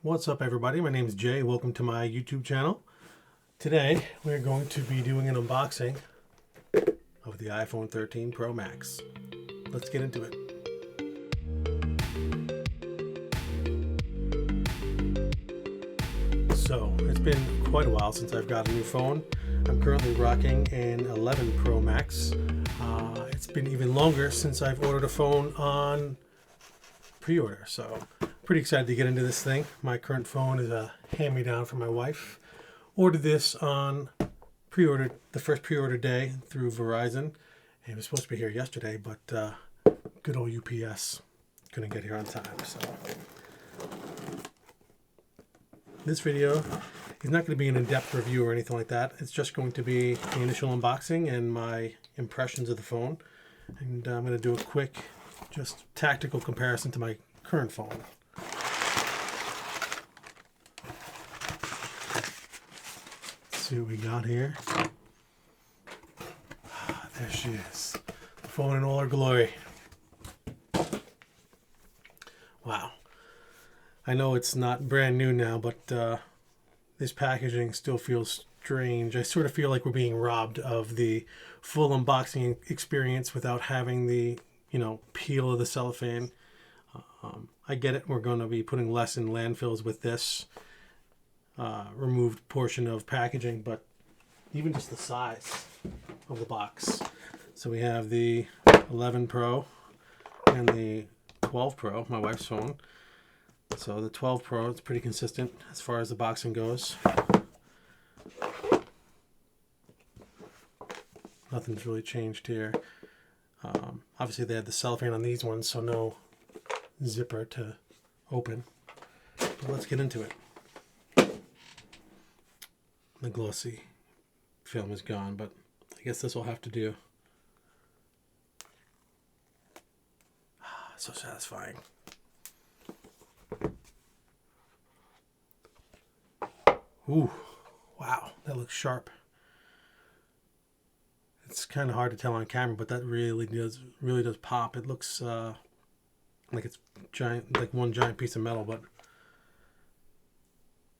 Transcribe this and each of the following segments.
What's up, everybody? My name is Jay. Welcome to my YouTube channel. Today we're going to be doing an unboxing of the iPhone 13 Pro Max. Let's get into it. So it's been quite a while since I've got a new phone. I'm currently rocking an 11 Pro Max. It's been even longer since I've ordered a phone on pre-order, so pretty excited to get into this thing. My current phone is a hand-me-down from my wife. Ordered this on pre-order, the first pre-order day through Verizon. It was supposed to be here yesterday, but good old UPS couldn't get here on time. So this video is not going to be an in-depth review or anything like that. It's just going to be the initial unboxing and my impressions of the phone. And I'm going to do a quick, just tactical comparison to my current phone. Let's see what we got here. There she is. The phone in all her glory. Wow. I know it's not brand new now, but this packaging still feels strange. I sort of feel like we're being robbed of the full unboxing experience without having the, peel of the cellophane. I get it. We're going to be putting less in landfills with this removed portion of packaging, but even just the size of the box. So we have the 11 Pro and the 12 Pro, my wife's phone. So the 12 Pro is pretty consistent as far as the boxing goes. Nothing's really changed here. Obviously they had the cellophane on these ones, so no zipper to open. But let's get into it. The glossy film is gone, but I guess this will have to do. So satisfying. Ooh, wow, that looks sharp. It's kind of hard to tell on camera, but that really does pop. It looks like it's giant, like one giant piece of metal, but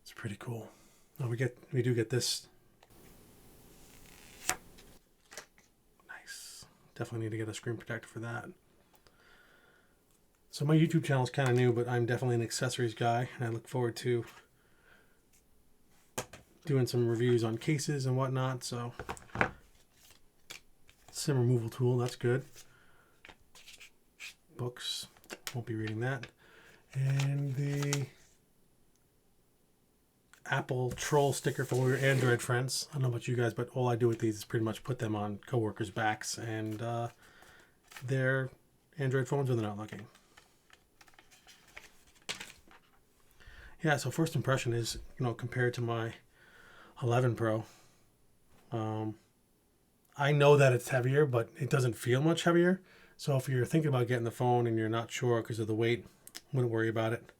it's pretty cool. Oh, we do get this. Nice. Definitely need to get a screen protector for that. So my YouTube channel is kind of new, but I'm definitely an accessories guy, and I look forward to doing some reviews on cases and whatnot. So SIM removal tool, that's good. Books, won't be reading that. And the Apple troll sticker for your Android friends. I don't know about you guys, but all I do with these is pretty much put them on coworkers' backs and their Android phones when they're not looking. Yeah, so first impression is, compared to my 11 Pro, I know that it's heavier, but it doesn't feel much heavier. So if you're thinking about getting the phone and you're not sure because of the weight, wouldn't worry about it.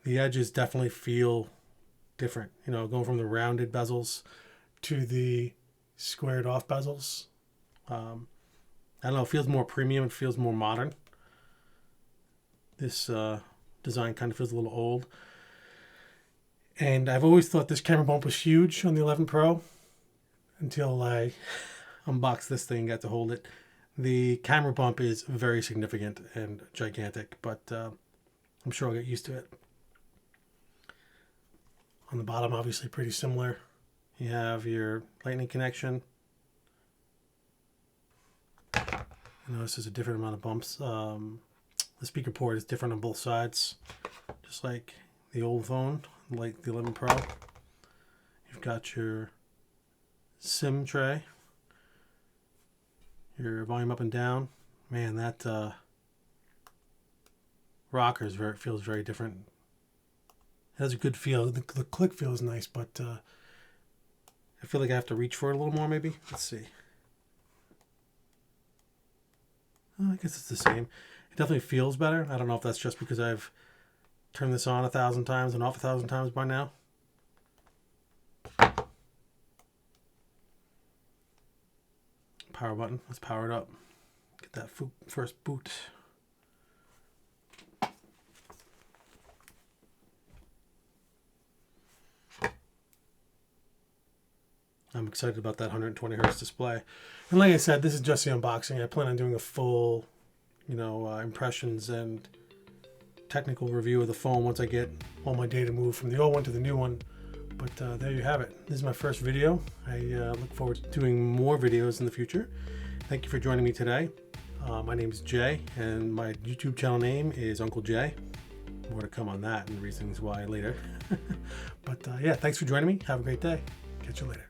The edges definitely feel different, going from the rounded bezels to the squared off bezels. I don't know, it feels more premium, it feels more modern. This design kind of feels a little old. And I've always thought this camera bump was huge on the 11 Pro until I unboxed this thing and got to hold it. The camera bump is very significant and gigantic, but I'm sure I'll get used to it. On the bottom, obviously pretty similar. You have your lightning connection. Notice there's a different amount of bumps. The speaker port is different on both sides, just like the old phone, like the 11 Pro. You've got your SIM tray, your volume up and down. Man, that rocker feels very different. It has a good feel. The click feels nice, but I feel like I have to reach for it a little more maybe. Let's see. Oh, I guess it's the same. It definitely feels better. I don't know if that's just because I've turned this on 1,000 times and off 1,000 times by now. Power button. Let's power it up. Get that first boot. I'm excited about that 120 Hertz display. And like I said, this is just the unboxing. I plan on doing a full, impressions and technical review of the phone once I get all my data moved from the old one to the new one. But there you have it. This is my first video. I look forward to doing more videos in the future. Thank you for joining me today. My name is Jay, and my YouTube channel name is Uncle Jay. More to come on that and reasons why later. But yeah, thanks for joining me. Have a great day. Catch you later.